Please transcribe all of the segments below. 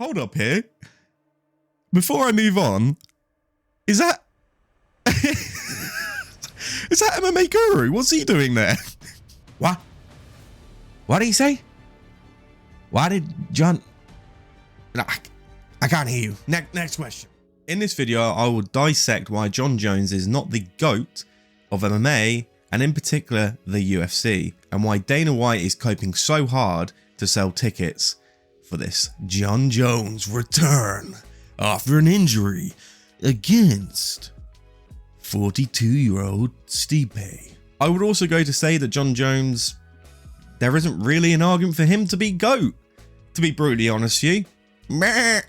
Hold up here. Before I move on, is that is that MMA Guru? What's he doing there? What? What did he say? Why did Jon... No, I can't hear you. Next question. In this video, I will dissect why Jon Jones is not the GOAT of MMA, and in particular the UFC, and why Dana White is coping so hard to sell tickets for this Jon Jones return after an injury against 42-year-old Stipe. I would also go to say that Jon Jones, there isn't really an argument for him to be GOAT, to be brutally honest with you. Meh.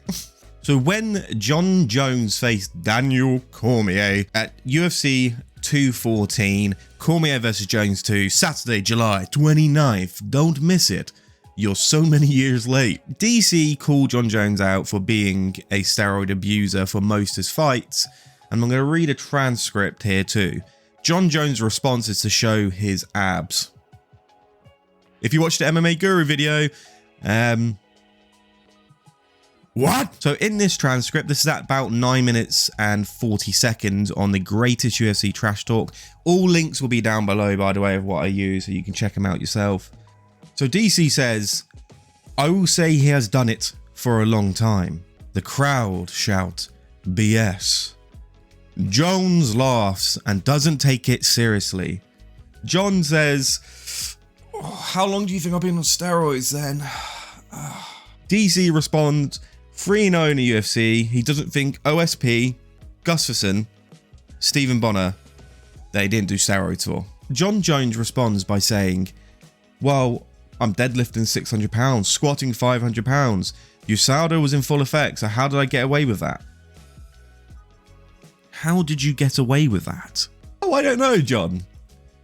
So when Jon Jones faced Daniel Cormier at UFC 214, Cormier versus Jones 2, Saturday, July 29th, don't miss it. You're so many years late. DC called Jon Jones out for being a steroid abuser for most of his fights, and I'm going to read a transcript here too. Jon Jones' response is to show his abs. If you watched the MMA Guru video, what? So in this transcript, this is at about 9 minutes and 40 seconds on the greatest UFC trash talk. All links will be down below, by the way, of what I use, so you can check them out yourself. So DC says, I will say he has done it for a long time. The crowd shout, BS. Jones laughs and doesn't take it seriously. Jon says, oh, how long do you think I've been on steroids then? DC responds, 3-0 in the UFC. He doesn't think OSP, Gustafsson, Stephen Bonner, they didn't do steroids for. Jon Jones responds by saying, well, I'm deadlifting 600 pounds, squatting 500 pounds. USADA was in full effect, so how did I get away with that? How did you get away with that? Oh, I don't know, Jon.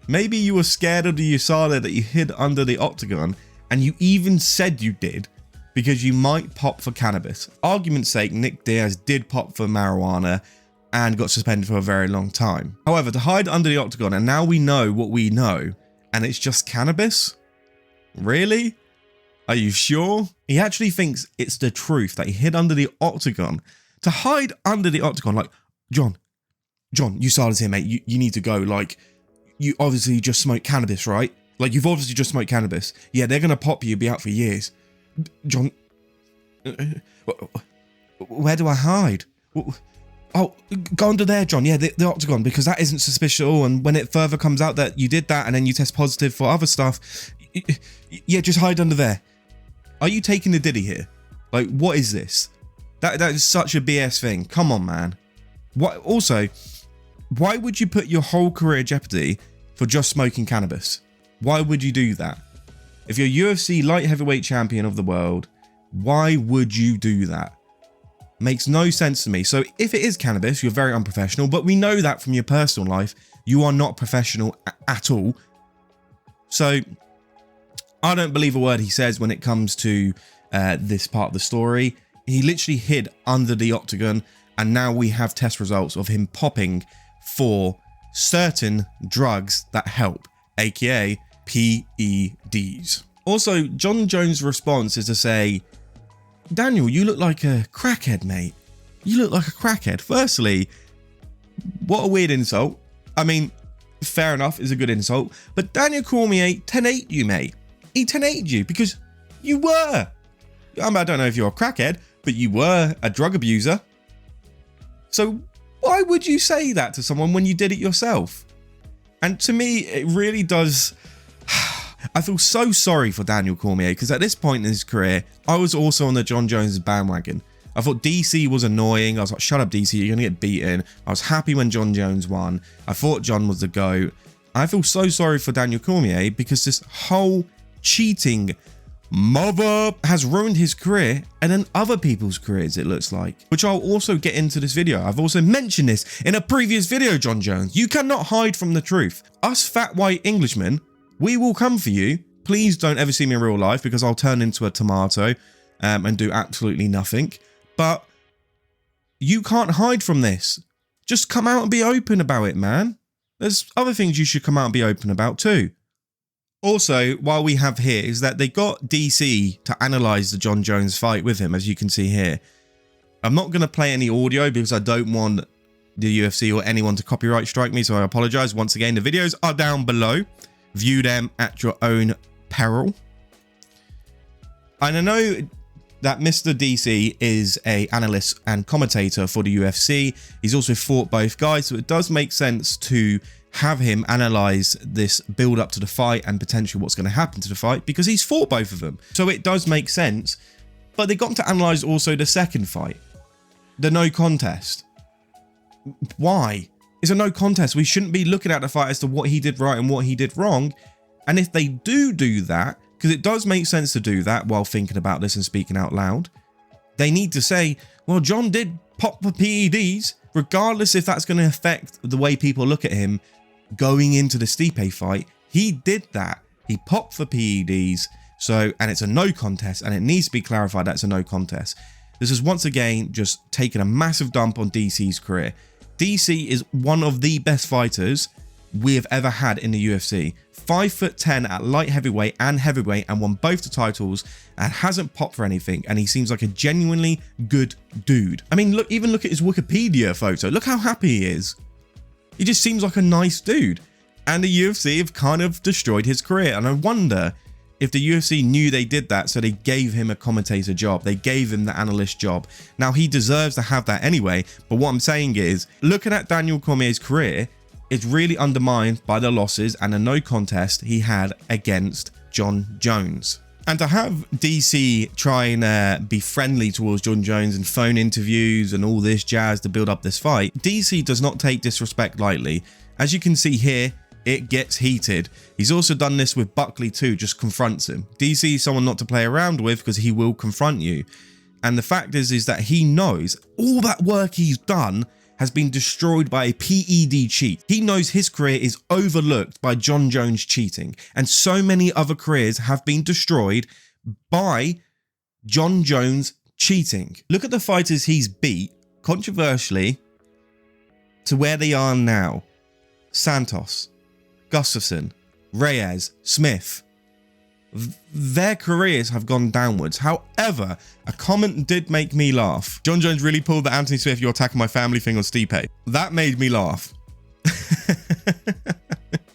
Maybe you were scared of the USADA that you hid under the octagon, and you even said you did, because you might pop for cannabis. Argument's sake, Nick Diaz did pop for marijuana and got suspended for a very long time. However, to hide under the octagon, and now we know what we know, and it's just cannabis? Really? Are you sure? He actually thinks it's the truth that he hid under the octagon. To hide under the octagon, like, Jon, USADA's here, mate. You need to go. Like, you obviously just smoked cannabis, right? Like, you've obviously just smoked cannabis. Yeah, they're going to pop you, be out for years. Jon, where do I hide? Oh, go under there, Jon. Yeah, the octagon, because that isn't suspicious at all. And when it further comes out that you did that and then you test positive for other stuff, yeah, just hide under there. Are you taking the diddy here? Like, what is this? That is such a BS thing. Come on, man. What? Also, why would you put your whole career at jeopardy for just smoking cannabis? Why would you do that? If you're UFC light heavyweight champion of the world, why would you do that? Makes no sense to me. So if it is cannabis, you're very unprofessional, but we know that from your personal life, you are not professional at all. So I don't believe a word he says when it comes to this part of the story. He literally hid under the octagon, and now we have test results of him popping for certain drugs that help, aka PEDs. Also, Jon Jones' response is to say, Daniel, you look like a crackhead, mate. You look like a crackhead. Firstly, what a weird insult. I mean, fair enough, is a good insult. But Daniel Cormier 10-8'd you, mate. He 10-8'd you because you were. I don't know if you're a crackhead, but you were a drug abuser. So why would you say that to someone when you did it yourself? And to me, it really does... I feel so sorry for Daniel Cormier, because at this point in his career, I was also on the Jon Jones bandwagon. I thought DC was annoying. I was like, shut up, DC, you're going to get beaten. I was happy when Jon Jones won. I thought Jon was the GOAT. I feel so sorry for Daniel Cormier, because this whole cheating mother has ruined his career and then other people's careers, it looks like, which I'll also get into this video. I've also mentioned this in a previous video, Jon Jones. You cannot hide from the truth. Us fat white Englishmen, we will come for you. Please don't ever see me in real life, because I'll turn into a tomato and do absolutely nothing. But you can't hide from this. Just come out and be open about it, man. There's other things you should come out and be open about too. Also, while we have here is that they got DC to analyze the Jon Jones fight with him, as you can see here. I'm not going to play any audio because I don't want the UFC or anyone to copyright strike me, so I apologize. Once again, the videos are down below. View them at your own peril. And I know that Mr. DC is an analyst and commentator for the UFC. He's also fought both guys, so it does make sense to have him analyze this build up to the fight and potentially what's going to happen to the fight, because he's fought both of them. So it does make sense. But they got him to analyze also the second fight, the no contest. Why? It's a no contest. We shouldn't be looking at the fight as to what he did right and what he did wrong. And if they do that, because it does make sense to do that while thinking about this and speaking out loud, they need to say, well, Jon did pop for PEDs, regardless if that's going to affect the way people look at him going into the Stipe fight. He did that. He popped for PEDs. So, and it's a no contest, and it needs to be clarified that it's a no contest. This is once again just taking a massive dump on DC's career. DC is one of the best fighters we have ever had in the UFC. 5'10" at light heavyweight and heavyweight, and won both the titles, and hasn't popped for anything, and he seems like a genuinely good dude. I mean, look, even look at his Wikipedia photo. Look how happy he is. He just seems like a nice dude. And the UFC have kind of destroyed his career, and I wonder if the UFC knew they did that, so they gave him a commentator job. They gave him the analyst job. Now, he deserves to have that anyway, but what I'm saying is, looking at Daniel Cormier's career, it's really undermined by the losses and a no contest he had against Jon Jones. And to have DC try and be friendly towards Jon Jones and phone interviews and all this jazz to build up this fight, DC does not take disrespect lightly. As you can see here, it gets heated. He's also done this with Buckley too, just confronts him. DC is someone not to play around with because he will confront you. And the fact is that he knows all that work he's done has been destroyed by a PED cheat. He knows his career is overlooked by Jon Jones cheating, and so many other careers have been destroyed by Jon Jones cheating. Look at the fighters he's beat, controversially, to where they are now. Santos, Gustafsson, Reyes, Smith. Their careers have gone downwards. However, a comment did make me laugh. Jon Jones really pulled the Anthony Smith, you're attacking my family thing on Stipe. That made me laugh.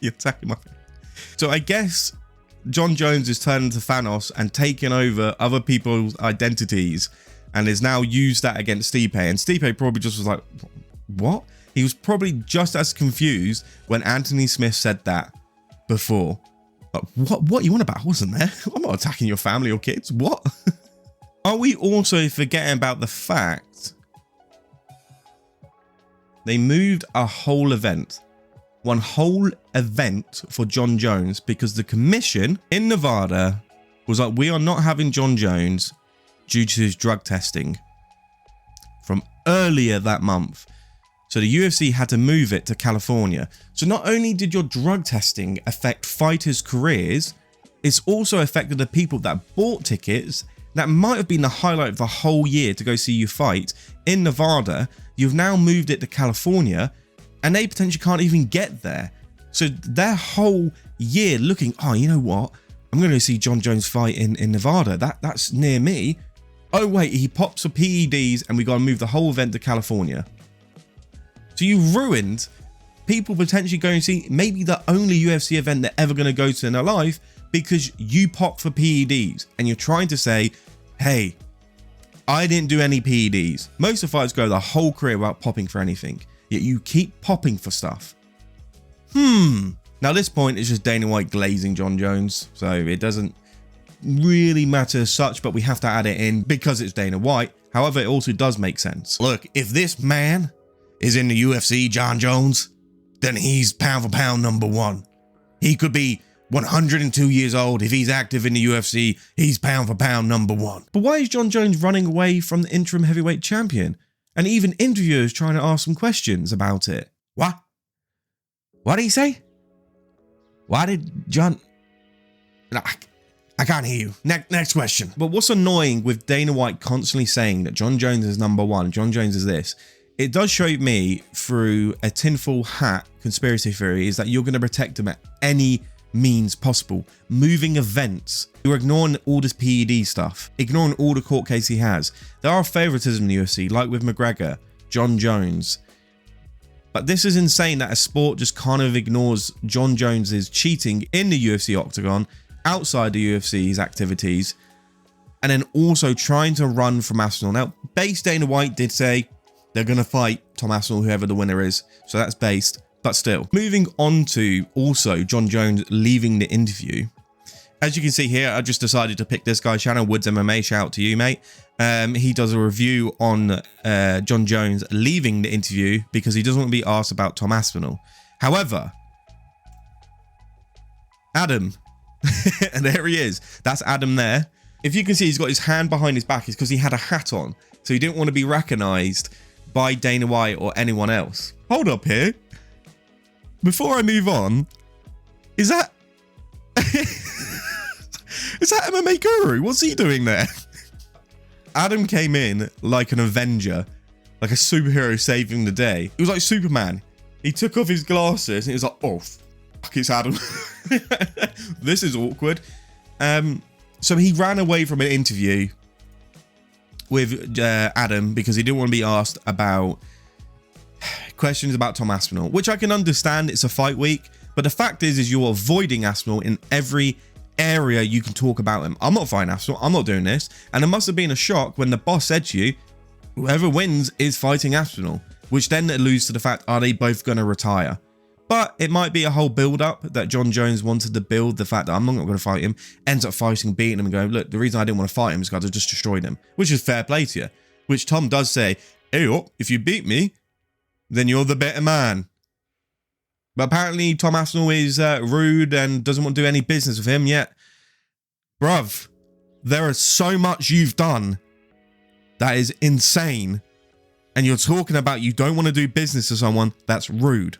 You're attacking my family. So I guess Jon Jones is turning to Thanos and taking over other people's identities, and has now used that against Stipe. And Stipe probably just was like, what? He was probably just as confused when Anthony Smith said that before. What you want about? I wasn't there. I'm not attacking your family or kids. What? Are we also forgetting about the fact they moved a whole event, one whole event for Jon Jones, because the commission in Nevada was like, we are not having Jon Jones due to his drug testing from earlier that month. So the UFC had to move it to California. So not only did your drug testing affect fighters' careers, it's also affected the people that bought tickets that might have been the highlight of the whole year to go see you fight in Nevada. You've now moved it to California, and they potentially can't even get there. So their whole year looking, oh, you know what? I'm going to see Jon Jones fight in Nevada. That's near me. Oh, wait, he pops for PEDs and we got to move the whole event to California. So you ruined people potentially going to see maybe the only UFC event they're ever going to go to in their life because you pop for PEDs, and you're trying to say, hey, I didn't do any PEDs. Most of the fighters go the whole career without popping for anything, yet you keep popping for stuff. Now this point is just Dana White glazing Jon Jones, so it doesn't really matter as such, but we have to add it in because it's Dana White. However, it also does make sense. Look, if this man is in the UFC, Jon Jones, then he's pound for pound #1. He could be 102 years old. If he's active in the UFC, he's pound for pound #1. But why is Jon Jones running away from the interim heavyweight champion? And even interviewers trying to ask some questions about it. What? What did he say? Why did Jon... I can't hear you. Next question. But what's annoying with Dana White constantly saying that Jon Jones is #1, Jon Jones is this, it does show me through a tinfoil hat conspiracy theory is that you're going to protect him at any means possible. Moving events. You're ignoring all this PED stuff, ignoring all the court case he has. There are favoritism in the UFC, like with McGregor, Jon Jones. But this is insane that a sport just kind of ignores Jon Jones's cheating in the UFC octagon, outside the UFC's activities, and then also trying to run from Aspinall. Now, base Dana White did say they're going to fight Tom Aspinall, whoever the winner is. So that's based, but still. Moving on to also Jon Jones leaving the interview. As you can see here, I just decided to pick this guy's channel, Woods MMA. Shout out to you, mate. He does a review on Jon Jones leaving the interview because he doesn't want to be asked about Tom Aspinall. However, Adam, and there he is. That's Adam there. If you can see, he's got his hand behind his back. It's because he had a hat on. So he didn't want to be recognized by Dana White or anyone else. Hold up here. Before I move on, is that... is that MMA Guru? What's he doing there? Adam came in like an Avenger, like a superhero saving the day. It was like Superman. He took off his glasses and he was like, oh, fuck, it's Adam. This is awkward. So he ran away from an interview with Adam because he didn't want to be asked about questions about Tom Aspinall, which I can understand. It's a fight week. But the fact is you're avoiding Aspinall in every area you can talk about him. I'm not fighting Aspinall. I'm not doing this. And it must have been a shock when the boss said to you, whoever wins is fighting Aspinall, which then alludes to the fact, are they both going to retire? But it might be a whole build-up that Jon Jones wanted to build, the fact that I'm not going to fight him, ends up fighting, beating him and going, look, the reason I didn't want to fight him is because I just destroyed him, which is fair play to you. Which Tom does say, hey, oh, if you beat me, then you're the better man. But apparently Tom Aspinall is rude and doesn't want to do any business with him yet. Bruv, there is so much you've done that is insane. And you're talking about you don't want to do business with someone that's rude.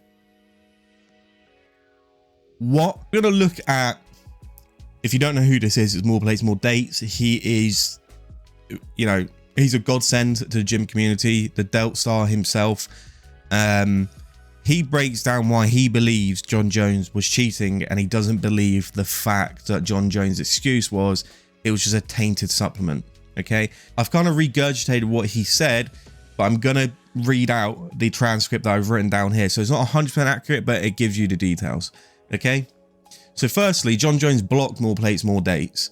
What we're going to look at, if you don't know who this is, it's More Plates, More Dates. He is, you know, he's a godsend to the gym community, the Delt Star himself. He breaks down why he believes Jon Jones was cheating, and he doesn't believe the fact that Jon Jones' excuse was it was just a tainted supplement. Okay, I've kind of regurgitated what he said, but I'm gonna read out the transcript that I've written down here. So it's not 100% accurate, but it gives you the details. Okay, so firstly, Jon Jones blocked More Plates, More Dates.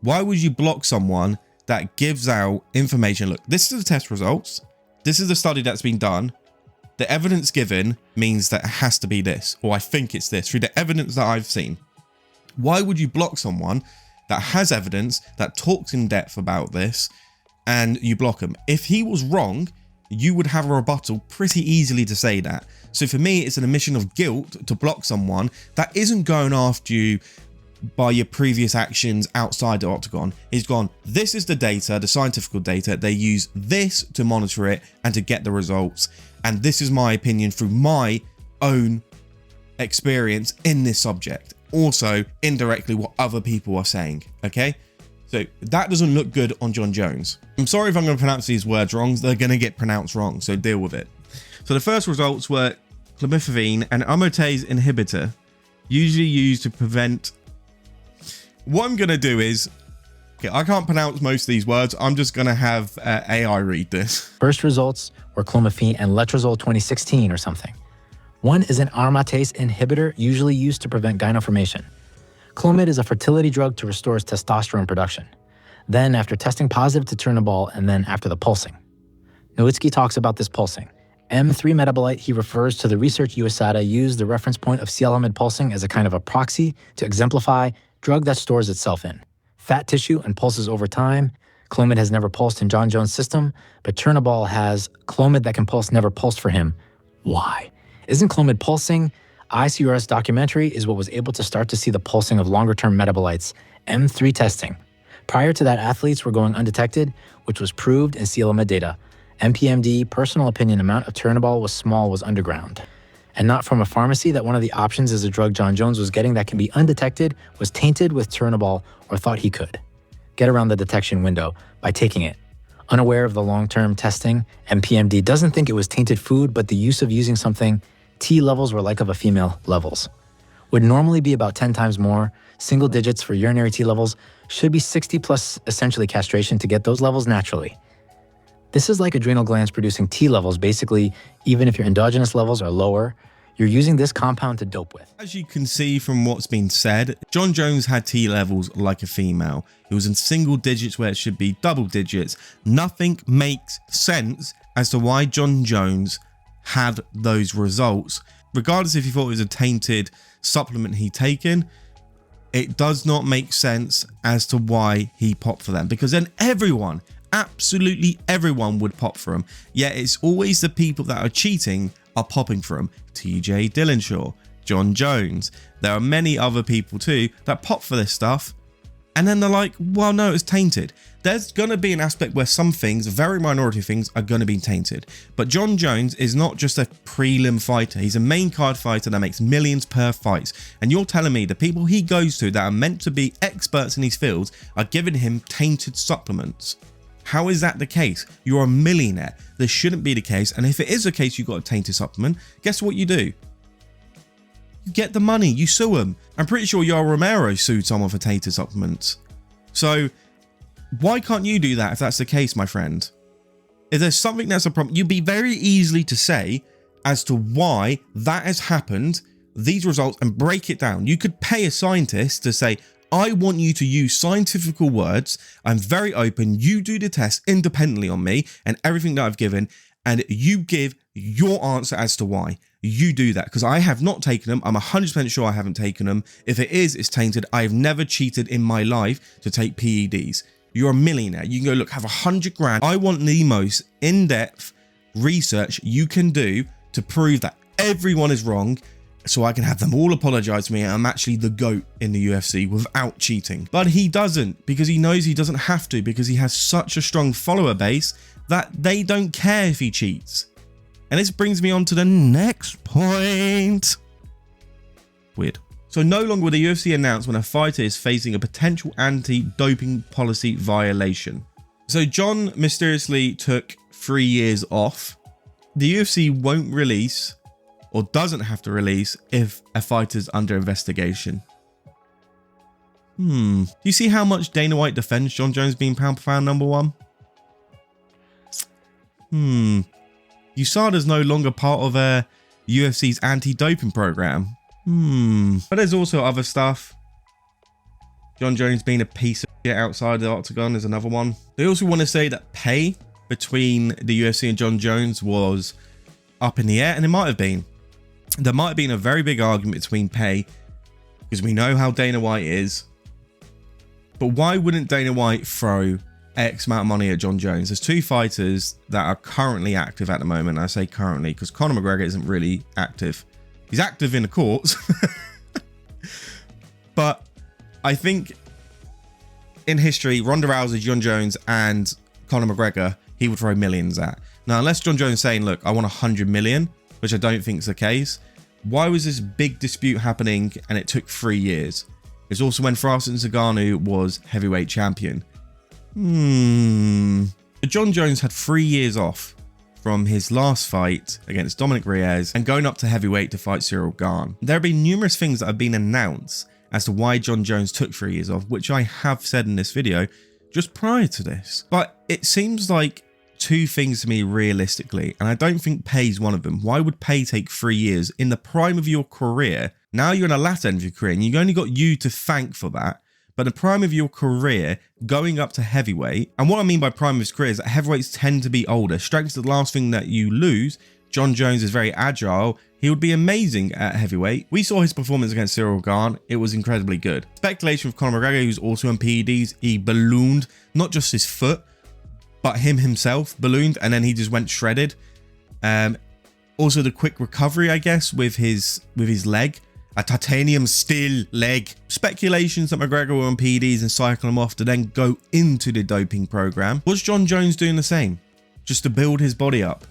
Why would you block someone that gives out information? Look, this is the test results. This is the study that's been done. The evidence given means that it has to be this, or I think it's this, through the evidence that I've seen. Why would you block someone that has evidence, that talks in depth about this, and you block him? If he was wrong, you would have a rebuttal pretty easily to say that. So for me, it's an admission of guilt to block someone that isn't going after you by your previous actions outside the octagon. He's gone, this is the data, the scientific data. They use this to monitor it and to get the results. And this is my opinion through my own experience in this subject. Also, indirectly, what other people are saying. Okay, so that doesn't look good on Jon Jones. I'm sorry if I'm going to pronounce these words wrong. They're going to get pronounced wrong, so deal with it. So the first results were clomiphene, an aromatase inhibitor, usually used to prevent. What I'm going to do is, okay, I can't pronounce most of these words. I'm just going to have AI read this. First results were clomiphene and letrozole 2016 or something. One is an aromatase inhibitor usually used to prevent gynoformation. Clomid is a fertility drug to restore testosterone production. Then after testing positive to Turnaball, and then after the pulsing. Nowitzki talks about this pulsing. M3 metabolite, he refers to the research USADA used the reference point of CL-amide pulsing as a kind of a proxy to exemplify drug that stores itself in fat tissue and pulses over time. Clomid has never pulsed in Jon Jones' system, but Turnaball has Clomid that can pulse, never pulsed for him. Why? Isn't Clomid pulsing? ICRS documentary is what was able to start to see the pulsing of longer-term metabolites, M3 testing. Prior to that, athletes were going undetected, which was proved in CL-amide data. MPMD, personal opinion amount of Turnaball was small, was underground. And not from a pharmacy that one of the options is a drug Jon Jones was getting that can be undetected, was tainted with Turnaball or thought he could get around the detection window by taking it. Unaware of the long-term testing, MPMD doesn't think it was tainted food, but the use of using something T levels were like of a female levels. would normally be about 10 times more. Single digits for urinary T levels should be 60 plus essentially castration to get those levels naturally. This is like adrenal glands producing T levels. Basically, even if your endogenous levels are lower, you're using this compound to dope with. As you can see from what's been said, Jon Jones had T levels like a female. It was in single digits where it should be double digits. Nothing makes sense as to why Jon Jones had those results. Regardless if you thought it was a tainted supplement he'd taken, it does not make sense as to why he popped for them, because then everyone, absolutely everyone would pop for him. Yet it's always the people that are cheating are popping for him. TJ Dillinshaw, Jon Jones. There are many other people too that pop for this stuff, and then they're like, well, no, it's tainted. There's going to be an aspect where some things, very minority things, are going to be tainted. But Jon Jones is not just a prelim fighter. He's a main card fighter that makes millions per fight. And you're telling me the people he goes to that are meant to be experts in these fields are giving him tainted supplements? How is that the case? You're a millionaire. This shouldn't be the case. And if it is the case, you've got a tainted supplement, guess what you do? You get the money, you sue them. I'm pretty sure Yoel Romero sued someone for tainted supplements. So why can't you do that if that's the case, my friend? If there's something that's a problem, you'd be very easily to say as to why that has happened, these results, and break it down. You could pay a scientist to say, I want you to use scientific words. I'm very open. You do the test independently on me and everything that I've given, and you give your answer as to why. You do that, because I have not taken them. I'm 100% sure I haven't taken them. If it is, it's tainted. I have never cheated in my life to take PEDs. You're a millionaire. You can go, look, have 100 grand. I want the most in-depth research you can do to prove that everyone is wrong, so I can have them all apologize to me and I'm actually the GOAT in the UFC without cheating. But he doesn't, because he knows he doesn't have to, because he has such a strong follower base that they don't care if he cheats. And this brings me on to the next point. Weird. So no longer will the UFC announce when a fighter is facing a potential anti-doping policy violation. So Jon mysteriously took 3 years off. The UFC won't release, or doesn't have to release, if a fighter's under investigation. Do you see how much Dana White defends Jon Jones being pound for pound #1? USADA's no longer part of UFC's anti-doping program. But there's also other stuff. Jon Jones being a piece of shit outside the octagon is another one. They also want to say that pay between the UFC and Jon Jones was up in the air, and it might have been. There might have been a very big argument between pay, because we know how Dana White is. But why wouldn't Dana White throw X amount of money at Jon Jones? There's two fighters that are currently active at the moment. I say currently because Conor McGregor isn't really active. He's active in the courts. But I think in history, Ronda Rousey, Jon Jones, and Conor McGregor, he would throw millions at. Now, unless Jon Jones saying, look, I want 100 million, which I don't think is the case, why was this big dispute happening and it took 3 years? It's also when Francis Ngannou was heavyweight champion. Jon Jones had 3 years off from his last fight against Dominic Reyes and going up to heavyweight to fight Cyril Gane. There have been numerous things that have been announced as to why Jon Jones took 3 years off, which I have said in this video just prior to this. But it seems like two things to me realistically, and I don't think pay's one of them. Why would pay take 3 years in the prime of your career? Now you're in a latter end of your career and you've only got you to thank for that. But the prime of your career, going up to heavyweight, and what I mean by prime of his career is that heavyweights tend to be older. Strength's the last thing that you lose. Jon Jones is very agile. He would be amazing at heavyweight. We saw his performance against Cyril Gane. It was incredibly good. Speculation with Conor McGregor, who's also on PEDs. He ballooned, not just his foot, but him himself ballooned, and then he just went shredded. Also the quick recovery, I guess, with his leg. A titanium steel leg. Speculations that McGregor were on PEDs and cycle him off to then go into the doping program. Was Jon Jones doing the same? Just to build his body up?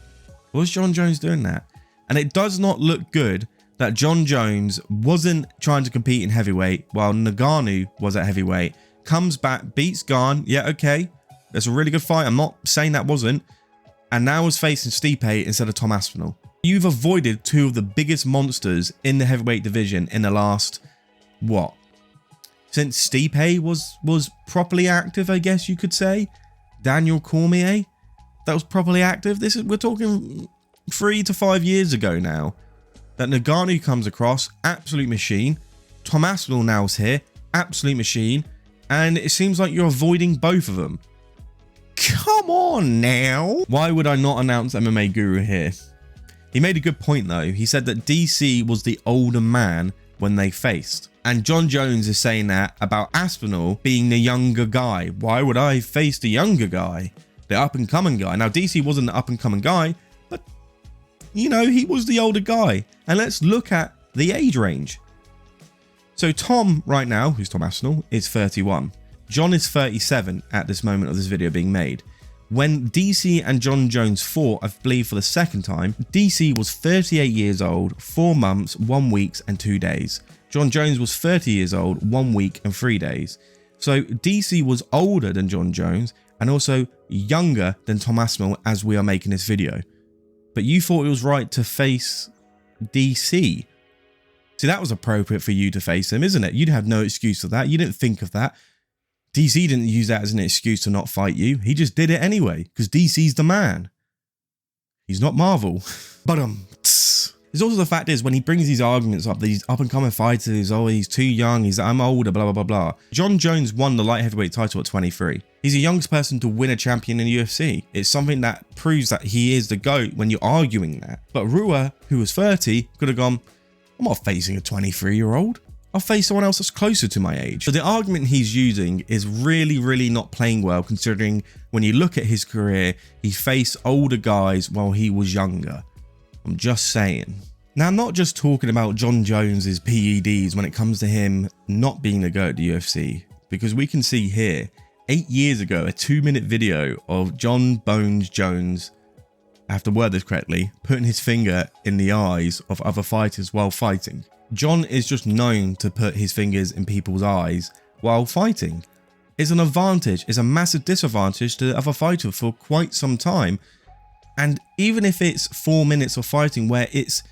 Was Jon Jones doing that? And it does not look good that Jon Jones wasn't trying to compete in heavyweight while Ngannou was at heavyweight. Comes back, beats Gane. Yeah, okay. That's a really good fight. I'm not saying that wasn't. And now was facing Stipe instead of Tom Aspinall. You've avoided two of the biggest monsters in the heavyweight division in the last, what? Since Stipe was properly active, I guess you could say. Daniel Cormier, that was properly active. We're talking 3 to 5 years ago now. That Ngannou comes across, absolute machine. Tom Aspinall now's here, absolute machine. And it seems like you're avoiding both of them. Come on now. Why would I not announce MMA Guru here? He made a good point though. He said that DC was the older man when they faced. And Jon Jones is saying that about Aspinall being the younger guy. Why would I face the younger guy? The up and coming guy. Now DC wasn't the up and coming guy, but you know, he was the older guy. And let's look at the age range. So Tom right now, who's Tom Aspinall, is 31. Jon is 37 at this moment of this video being made. When DC and Jon Jones fought, I believe for the second time, DC was 38 years old, 4 months, 1 week and 2 days. Jon Jones was 30 years old, 1 week and 3 days. So DC was older than Jon Jones and also younger than Tom Aspinall as we are making this video. But you thought it was right to face DC. See, that was appropriate for you to face him, isn't it? You'd have no excuse for that. You didn't think of that. DC didn't use that as an excuse to not fight you. He just did it anyway, because DC's the man. He's not Marvel. But there's also the fact is, when he brings these arguments up, these up-and-coming fighters, oh, he's too young, I'm older, blah, blah, blah, blah. Jon Jones won the light heavyweight title at 23. He's the youngest person to win a champion in the UFC. It's something that proves that he is the GOAT when you're arguing that. But Rua, who was 30, could have gone, I'm not facing a 23-year-old. I'll face someone else that's closer to my age. So the argument he's using is really, really not playing well, considering when you look at his career, he faced older guys while he was younger. I'm just saying. Now, I'm not just talking about Jon Jones's PEDs when it comes to him not being the GOAT at the UFC, because we can see here, 8 years ago, a 2-minute video of Jon Bones Jones, I have to word this correctly, putting his finger in the eyes of other fighters while fighting. Jon is just known to put his fingers in people's eyes while fighting. It's an advantage, it's a massive disadvantage to the other fighter for quite some time. And even if it's 4 minutes of fighting where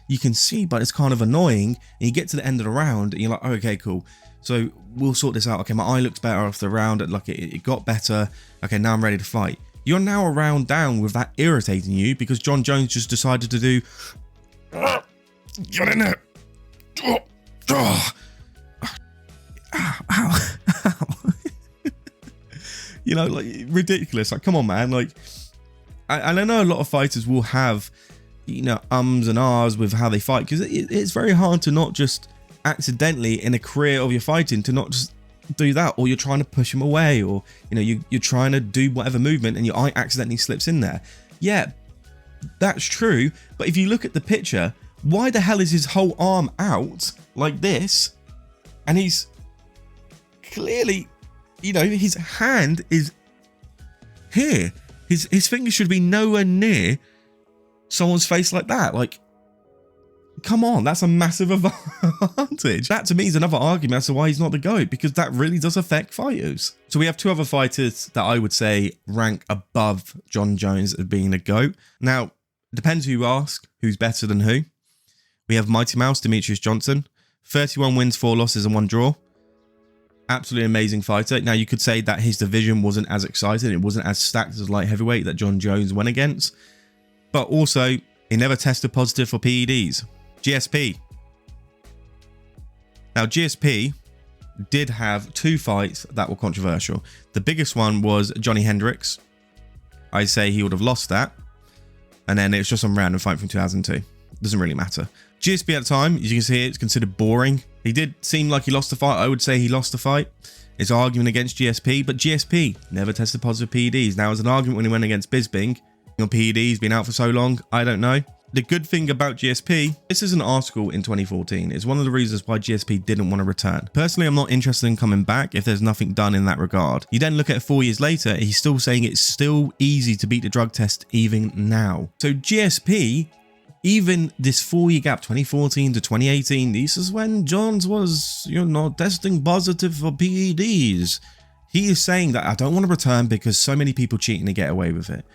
you can see, but it's kind of annoying, and you get to the end of the round and you're like, oh, okay, cool. So we'll sort this out. Okay, my eye looks better after the round, like it got better. Okay, now I'm ready to fight. You're now a round down with that irritating you because Jon Jones just decided to do, get in there. You know, like, ridiculous. Like, come on, man. Like, I know a lot of fighters will have, you know, ums and ahs with how they fight, because it's very hard to not just accidentally in a career of your fighting to not just do that, or you're trying to push him away, or, you know, you're trying to do whatever movement and your eye accidentally slips in there. Yeah, that's true. But if you look at the picture, why the hell is his whole arm out like this? And he's clearly, you know, his hand is here. His finger should be nowhere near someone's face like that. Like, come on, that's a massive advantage. That to me is another argument as to why he's not the GOAT, because that really does affect fighters. So we have two other fighters that I would say rank above Jon Jones as being the GOAT. Now, it depends who you ask, who's better than who. We have Mighty Mouse, Demetrius Johnson, 31 wins, 4 losses and 1 draw. Absolutely amazing fighter. Now, you could say that his division wasn't as exciting. It wasn't as stacked as light heavyweight that Jon Jones went against. But also, he never tested positive for PEDs. GSP. Now, GSP did have 2 fights that were controversial. The biggest one was Johnny Hendricks. I say he would have lost that. And then it was just some random fight from 2002. Doesn't really matter. GSP at the time, as you can see, it's considered boring. He did seem like he lost the fight. I would say he lost the fight. It's an argument against GSP, but GSP never tested positive PEDs. Now, as an argument when he went against Bisping, on PEDs, been out for so long, I don't know. The good thing about GSP, this is an article in 2014. It's one of the reasons why GSP didn't want to return. Personally, I'm not interested in coming back if there's nothing done in that regard. You then look at it 4 years later, he's still saying it's still easy to beat the drug test even now. So GSP, even this 4-year gap, 2014 to 2018, this is when Jones was, you know, testing positive for PEDs. He is saying that I don't want to return because so many people cheating to get away with it.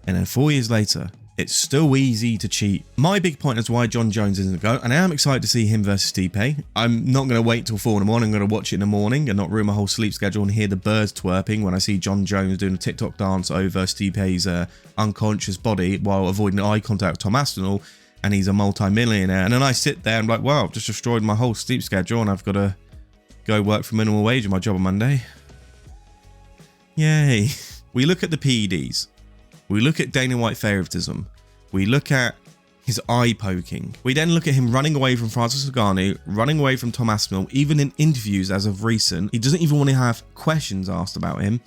And then 4 years later, it's still easy to cheat. My big point is why Jon Jones isn't a GOAT, and I am excited to see him versus Stipe. I'm not going to wait till 4 in the morning. I'm going to watch it in the morning and not ruin my whole sleep schedule and hear the birds twerping when I see Jon Jones doing a TikTok dance over Stipe's unconscious body while avoiding eye contact with Tom Aspinall, and he's a multi-millionaire. And then I sit there and I'm like, wow, I've just destroyed my whole sleep schedule and I've got to go work for minimum wage in my job on Monday. Yay. We look at the PEDs. We look at Dana White favoritism. We look at his eye poking. We then look at him running away from Francis Ngannou, running away from Tom Aspinall. Even in interviews as of recent, he doesn't even want to have questions asked about him.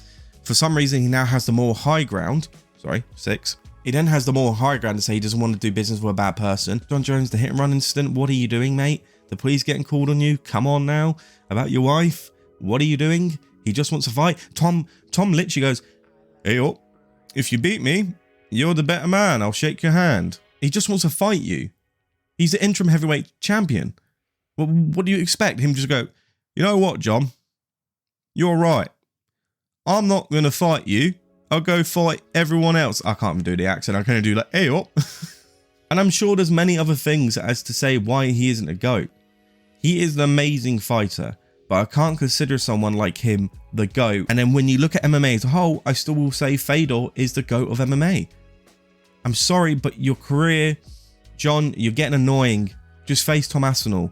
For some reason, he now has the more high ground. Sorry, 6. He then has the more high ground to say he doesn't want to do business with a bad person. Jon Jones, the hit and run incident. What are you doing, mate? The police getting called on you? Come on now. About your wife? What are you doing? He just wants to fight. Tom literally goes, hey, oh, if you beat me, you're the better man. I'll shake your hand. He just wants to fight you. He's the interim heavyweight champion. Well, what do you expect? Him just go, you know what, John? You're right. I'm not going to fight you. I'll go fight everyone else. I can't even do the accent. I can only do like, hey, oh. And I'm sure there's many other things as to say why he isn't a GOAT. He is an amazing fighter, but I can't consider someone like him the GOAT. And then when you look at MMA as a whole, I still will say Fedor is the GOAT of MMA. I'm sorry, but your career, John, you're getting annoying. Just face Tom Aspinall.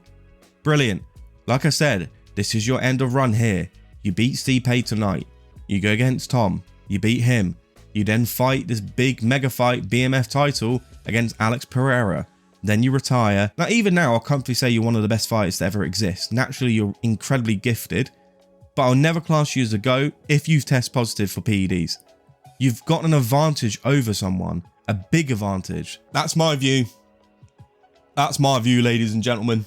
Brilliant. Like I said, this is your end of run here. You beat Stipe tonight. You go against Tom. You beat him. You then fight this big mega fight BMF title against Alex Pereira. Then you retire. Now, even now, I'll comfortably say you're one of the best fighters to ever exist. Naturally, you're incredibly gifted, but I'll never class you as a GOAT if you test positive for PEDs. You've got an advantage over someone, a big advantage. That's my view. That's my view, ladies and gentlemen.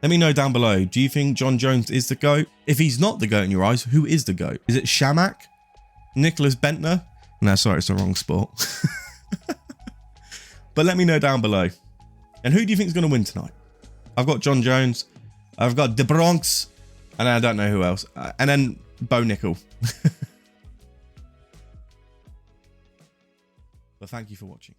Let me know down below. Do you think Jon Jones is the GOAT? If he's not the GOAT in your eyes, who is the GOAT? Is it Shamak? Nicholas Bentner? No, sorry, it's the wrong sport. But let me know down below. And who do you think is going to win tonight? I've got Jon Jones. I've got De Bronx. And I don't know who else. And then Bo Nickel. But thank you for watching.